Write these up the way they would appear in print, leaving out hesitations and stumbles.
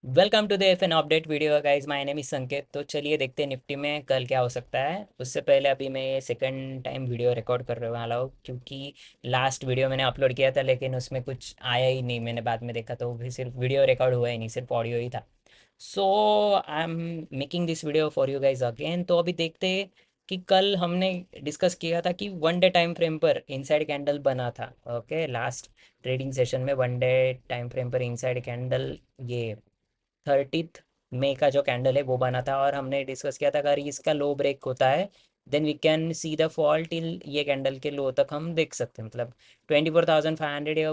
Welcome to the F N update video guys. My name is Sanket. तो चलिए देखते हैं निफ्टी में कल क्या हो सकता है। उससे पहले अभी मैं ये सेकंड टाइम वीडियो रिकॉर्ड कर रहा वाला हूँ, क्योंकि लास्ट वीडियो मैंने अपलोड किया था लेकिन उसमें कुछ आया ही नहीं। मैंने बाद में देखा तो भी सिर्फ वीडियो रिकॉर्ड हुआ ही नहीं, सिर्फ ऑडियो ही था। So I am making this video for you guys again. तो अभी देखते हैं कि कल हमने डिस्कस किया था कि वन डे टाइम फ्रेम पर इनसाइड कैंडल बना था। ओके, लास्ट ट्रेडिंग सेशन में वन डे टाइम फ्रेम पर इनसाइड कैंडल, ये 30 मई का जो कैंडल है वो बना था। और हमने डिस्कस किया था अगर इसका लो ब्रेक होता है then we can see the fall till ये कैंडल के लो तक हम देख सकते हैं, मतलब 24,500 या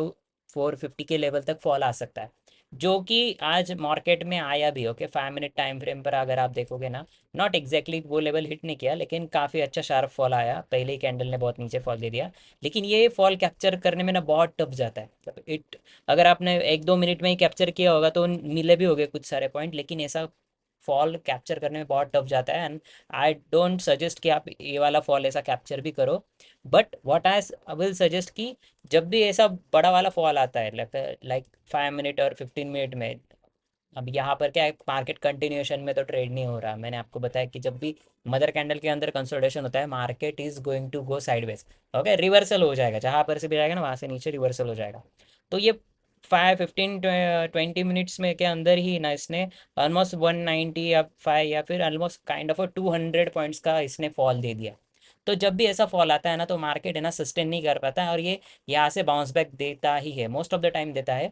450 के लेवल तक फॉल आ सकता है, जो कि आज मार्केट में आया भी। ओके, 5 मिनट टाइम फ्रेम पर अगर आप देखोगे ना, नॉट एग्जैक्टली वो लेवल हिट नहीं किया लेकिन काफ़ी अच्छा शार्प फॉल आया। पहले ही कैंडल ने बहुत नीचे फॉल दे दिया, लेकिन ये फॉल कैप्चर करने में ना बहुत टफ जाता है। मतलब इट, अगर आपने 1-2 मिनट में ही कैप्चर किया होगा तो मिले भी होंगे कुछ सारे पॉइंट, लेकिन ऐसा फॉल कैप्चर करने में बहुत टफ जाता है। एंड आई डोंट सजेस्ट कि आप ये वाला फॉल ऐसा कैप्चर भी करो। But what I will suggest कि जब भी ऐसा बड़ा वाला फॉल आता है लाइक 5 मिनट और 15 मिनट में, अब यहाँ पर क्या है, मार्केट कंटिन्यूएशन में तो ट्रेड नहीं हो रहा। मैंने आपको बताया कि जब भी मदर कैंडल के अंदर कंसोलिडेशन होता है market is going to go sideways. Okay, reversal हो जाएगा, जहाँ पर से भी जाएगा ना वहाँ से नीचे रिवर्सल हो जाएगा। तो ये 5, 15, 20 मिनट्स में के अंदर ही ना इसने ऑलमोस्ट 190 या 5 या फिर ऑलमोस्ट काइंड ऑफ 200 पॉइंट्स का इसने फॉल दे दिया। तो जब भी ऐसा फॉल आता है ना तो मार्केट है ना सस्टेन नहीं कर पाता है, और ये यहाँ से बाउंस बैक देता ही है, मोस्ट ऑफ द टाइम देता है।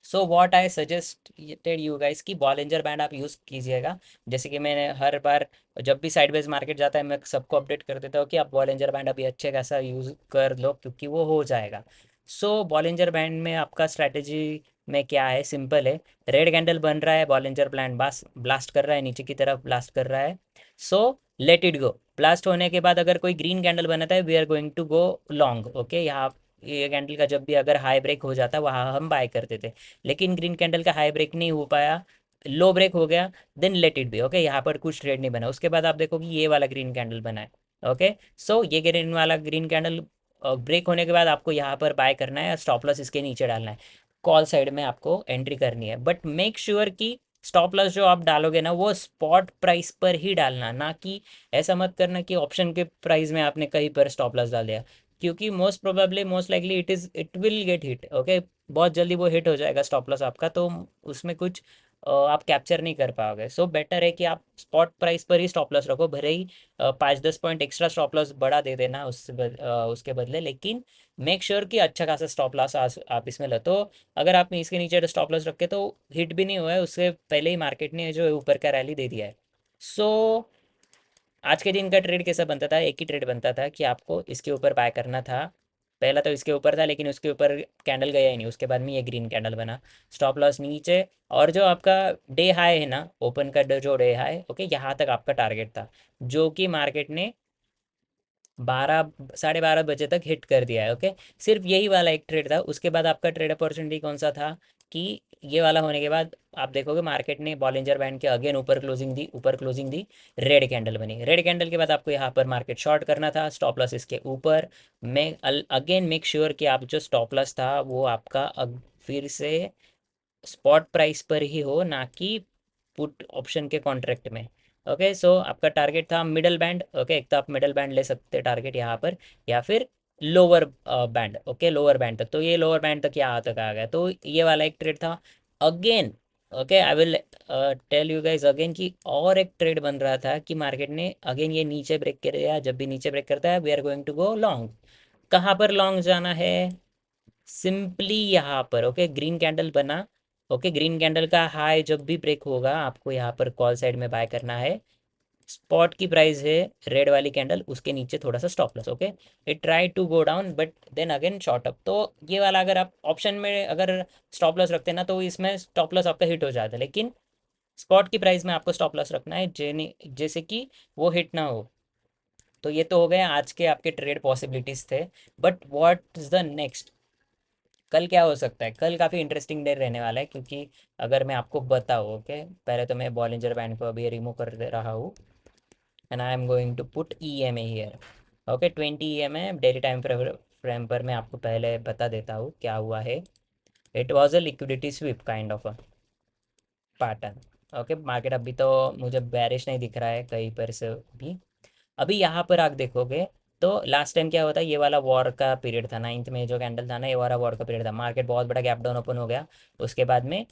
So what I suggested you guys कि बॉलिंजर बैंड आप यूज़ कीजिएगा। जैसे कि मैंने हर बार जब भी साइडवेज मार्केट जाता है मैं सबको अपडेट कर देता हूँ कि आप बॉलिंजर बैंड अभी अच्छे खासा यूज़ कर लो, क्योंकि वो हो जाएगा। सो बॉलिंजर बैंड में आपका स्ट्रैटेजी में क्या है, सिंपल है। रेड कैंडल बन रहा है, बॉलिंजर बैंड ब्लास्ट कर रहा है, नीचे की तरफ ब्लास्ट कर रहा है। So let it go. Blast होने के बाद अगर कोई ग्रीन कैंडल बनाता है we are going to go long. Okay, यहाँ ये कैंडल का जब भी अगर हाई ब्रेक हो जाता वहाँ हम बाय करते थे, लेकिन ग्रीन कैंडल का हाई ब्रेक नहीं हो पाया, लो ब्रेक हो गया, then let it be. Okay, यहाँ पर कुछ ट्रेड नहीं बना। उसके बाद आप देखो कि ये वाला ग्रीन कैंडल बना है। ओके, सो ये ग्रीन कैंडल ब्रेक होने के बाद आपको यहाँ पर बाय करना है, स्टॉप लॉस इसके नीचे डालना है, कॉल साइड में आपको एंट्री करनी है। बट मेक श्योर कि स्टॉप लॉस जो आप डालोगे ना वो स्पॉट प्राइस पर ही डालना, ना कि ऐसा मत करना कि ऑप्शन के प्राइस में आपने कहीं पर स्टॉप लॉस डाल दिया, क्योंकि most probably most likely it will get hit. Okay, बहुत जल्दी वो हिट हो जाएगा स्टॉप लॉस आपका, तो उसमें कुछ आप कैप्चर नहीं कर पाओगे। सो बेटर है कि आप स्पॉट प्राइस पर ही स्टॉप लॉस रखो, भले ही 5-10 पॉइंट एक्स्ट्रा स्टॉप लॉस बढ़ा दे देना उसके बदले, लेकिन मेक श्योर कि अच्छा खासा स्टॉप लॉस आप इसमें लो। तो अगर आप इसके नीचे स्टॉप लॉस रखे तो हिट भी नहीं हुआ है, उससे पहले ही मार्केट ने जो ऊपर का रैली दे दिया है। सो आज के दिन का ट्रेड कैसा बनता था, एक ही ट्रेड बनता था कि आपको इसके ऊपर बाय करना था। पहला तो इसके ऊपर था लेकिन उसके ऊपर कैंडल गया ही नहीं, उसके बाद में ये ग्रीन कैंडल बना, स्टॉप लॉस नीचे। और जो आपका डे हाई है ना, ओपन का जो डे हाई, ओके, यहाँ तक आपका टारगेट था, जो कि मार्केट ने 12, 12:30 बजे तक हिट कर दिया है। ओके, सिर्फ यही वाला एक ट्रेड था। उसके बाद आपका ट्रेड अपॉर्चुनिटी कौन सा था कि ये वाला होने के बाद आप देखोगे मार्केट ने बॉलिंजर बैंड के अगेन ऊपर क्लोजिंग दी, रेड कैंडल बनी। रेड कैंडल के बाद आपको यहाँ पर मार्केट शॉर्ट करना था, स्टॉप लॉस इसके ऊपर। मैं अगेन मेक श्योर कि आप जो स्टॉप लॉस था वो आपका फिर से स्पॉट प्राइस पर ही हो, ना कि पुट ऑप्शन के कॉन्ट्रैक्ट में। ओके, सो आपका टारगेट था मिडल बैंड। ओके, एक तो आप मिडल बैंड ले सकते हैं टारगेट यहाँ पर, या फिर lower band. Okay, lower band तक, तो ये लोअर बैंड तक यहाँ तक आ गया, तो ये वाला एक ट्रेड था again. Okay, I will tell you guys again कि और एक ट्रेड बन रहा था कि मार्केट ने अगेन ये नीचे ब्रेक किया, जब भी नीचे ब्रेक करता है we are going to go long. कहाँ पर लॉन्ग जाना है, सिंपली यहाँ पर। ओके, ग्रीन कैंडल बना। ओके, ग्रीन कैंडल का हाई जब भी ब्रेक होगा आपको यहाँ पर कॉल साइड में बाय करना है। स्पॉट की प्राइस है रेड वाली कैंडल, उसके नीचे थोड़ा सा stop loss. Okay, it try to go down but then again short up. तो ये वाला अगर आप ऑप्शन में अगर स्टॉप लॉस रखते हैं ना तो इसमें स्टॉप लॉस आपका हिट हो जाता है, लेकिन स्पॉट की प्राइस में आपको स्टॉप लॉस रखना है जैसे कि वो हिट ना हो। तो ये तो हो गए आज के आपके ट्रेड पॉसिबिलिटीज थे। But what is the next, कल क्या हो सकता है? कल काफ़ी इंटरेस्टिंग डे रहने वाला है, क्योंकि अगर मैं आपको बताऊँ, ओके, पहले तो मैं बॉलिंजर बैंड को अभी रिमूव कर दे रहा हूँ and I am going to put E M A here. Okay, 20 EMA daily time frame पर मैं आपको पहले बता देता हूँ क्या हुआ है। It was a liquidity SVEEP kind of. Pattern. Okay, market अभी तो मुझे बेरिश नहीं दिख रहा है कहीं पर से भी। अभी यहाँ पर आप देखोगे तो लास्ट टाइम क्या होता है, ये वाला वॉर का पीरियड था, 9th में जो कैंडल था ना, ये वाला वॉर का पीरियड था, मार्केट बहुत बड़ा गैप डाउन ओपन हो गया। उसके बाद में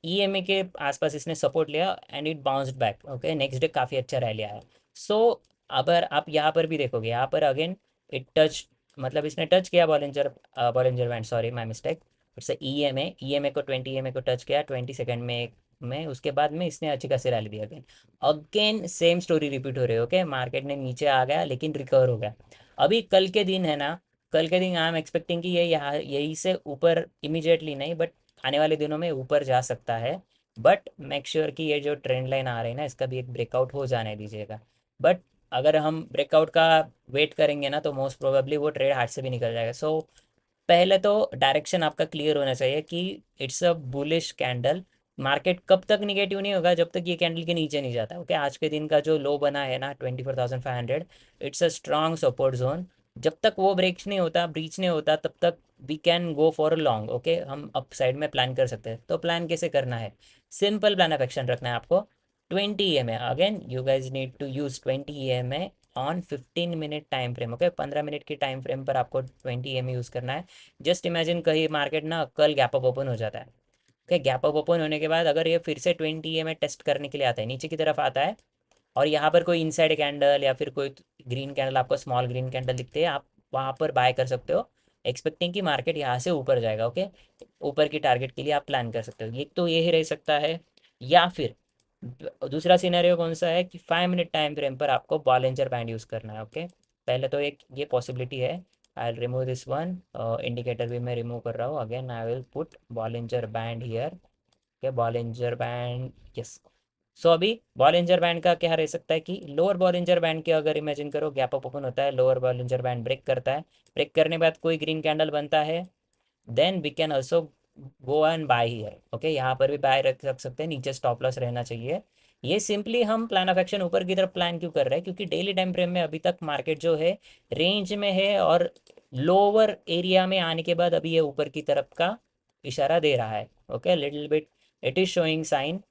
ईएमए के आसपास इसने सपोर्ट लिया and it bounced back. Okay, next day काफ़ी अच्छा रैली आया। सो अगर आप यहाँ पर भी देखोगे, यहाँ पर अगेन इट टच, मतलब इसने टच किया Bollinger, Bollinger band, sorry my mistake, it's EMA, EMA को 20 ईएमए को टच किया 20 सेकंड में उसके बाद में इसने अच्छी खासी रैली दी। Again again same story repeat हो रही है। ओके, मार्केट ने नीचे आ गया लेकिन रिकवर हो गया। अभी कल के दिन है ना, कल के दिन आई एम एक्सपेक्टिंग कि ये यहाँ यही से ऊपर इमीडिएटली नहीं, बट आने वाले दिनों में ऊपर जा सकता है। बट मेक श्योर कि ये जो ट्रेंड लाइन आ रही है ना, इसका भी एक ब्रेकआउट हो जाने दीजिएगा। बट अगर हम ब्रेकआउट का वेट करेंगे ना, तो मोस्ट प्रोबेबली वो ट्रेड हाथ से भी निकल जाएगा। सो पहले तो डायरेक्शन आपका क्लियर होना चाहिए कि it's a bullish candle. Market कब तक निगेटिव नहीं होगा, जब तक ये कैंडल के नीचे नहीं जाता। ओके, आज के दिन का जो लो बना है ना 24,500, it's a strong support zone. जब तक वो ब्रीच नहीं होता, तब तक we can go for long. Okay, हम अप साइड में प्लान कर सकते हैं। तो प्लान कैसे करना है, सिंपल प्लान ऑफ एक्शन रखना है आपको। 20 EMA, again you guys need to use 20 EMA on 15 minute time frame. Okay, 15 minute की टाइम फ्रेम पर आपको 20 EMA यूज़ करना है। जस्ट इमेजिन कहीं मार्केट ना कल गैप अप ओपन हो जाता है। ओके, गैप अप ओपन होने के बाद अगर ये फिर से 20 EMA टेस्ट करने के लिए आता है, नीचे की तरफ आता है, और यहाँ पर कोई इनसाइड कैंडल या फिर कोई ग्रीन कैंडल, आपको स्मॉल ग्रीन कैंडल दिखते हैं, आप वहाँ पर बाय कर सकते हो, एक्सपेक्टिंग कि मार्केट यहाँ से ऊपर जाएगा। ओके, ऊपर की टारगेट के लिए आप प्लान कर सकते हो। ये तो यही रह सकता है। या फिर दूसरा सिनेरियो कौन सा है कि 5 मिनट टाइम फ्रेम पर आपको बॉलिंजर बैंड यूज़ करना है। ओके, पहले तो एक ये पॉसिबिलिटी है। I will remove this one, indicator भी मैं रिमूव कर रहा हूँ। Again I will put Bollinger band here. Okay, Bollinger band, yes. So अभी बॉलिंजर बैंड का क्या रह सकता है कि लोअर बॉलिंजर बैंड के अगर इमेजिन करो गैप अप ओपन होता है, लोअर बॉलिंजर बैंड ब्रेक करता है, ब्रेक करने के बाद कोई ग्रीन कैंडल बनता है, then we can also go and buy here. Okay, यहाँ पर भी बाय रख सकते हैं, नीचे स्टॉप लॉस रहना चाहिए। ये सिंपली हम प्लान ऑफ एक्शन ऊपर की तरफ प्लान क्यों कर रहे हैं, क्योंकि डेली टाइम फ्रेम में अभी तक मार्केट जो है रेंज में है, और लोअर एरिया में आने के बाद अभी ये ऊपर की तरफ का इशारा दे रहा है। Okay, little bit it is showing sign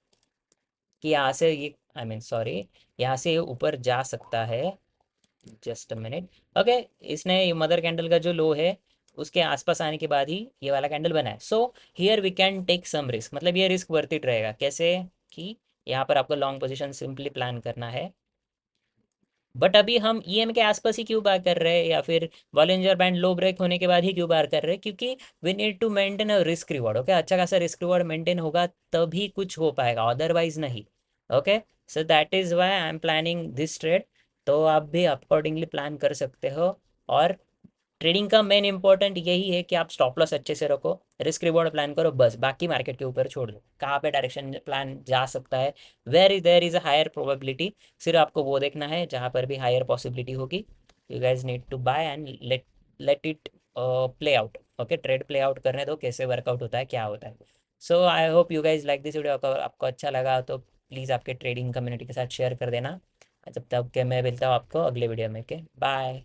कि यहाँ से ये, आई मीन सॉरी, यहाँ से ये ऊपर जा सकता है। Just a minute. ओके, इसने मदर कैंडल का जो लो है उसके आसपास आने के बाद ही ये वाला कैंडल बना है। So here we can take some risk, मतलब ये रिस्क वर्थ इट रहेगा। कैसे कि यहाँ पर आपको लॉन्ग पोजीशन सिंपली प्लान करना है। बट अभी हम ईएम के आसपास ही क्यों बार कर रहे हैं, या फिर बॉलिंजर बैंड लो ब्रेक होने के बाद ही क्यों बार कर रहे हैं, क्योंकि we need to maintain a risk reward. Okay, अच्छा खासा रिस्क रिवॉर्ड मेंटेन होगा तभी कुछ हो पाएगा, अदरवाइज नहीं। Okay, so that is why I am planning this trade. तो आप भी अकॉर्डिंगली प्लान कर सकते हो। और ट्रेडिंग का मेन इंपॉर्टेंट यही है कि आप स्टॉप लॉस अच्छे से रखो, रिस्क रिवॉर्ड प्लान करो, बस बाकी मार्केट के ऊपर छोड़ दो कहाँ पे डायरेक्शन प्लान जा सकता है, where there is a higher probability, सिर्फ आपको वो देखना है जहाँ पर भी हायर पॉसिबिलिटी होगी। You guys need to buy and let let it play out. Okay, trade play out करने दो, कैसे वर्कआउट होता है, क्या होता है। So I hope you guys like this video. आपको अच्छा लगा तो प्लीज़ आपके ट्रेडिंग कम्युनिटी के साथ शेयर कर देना। जब तक के मैं मिलता हूँ आपको अगले वीडियो में। Okay, bye.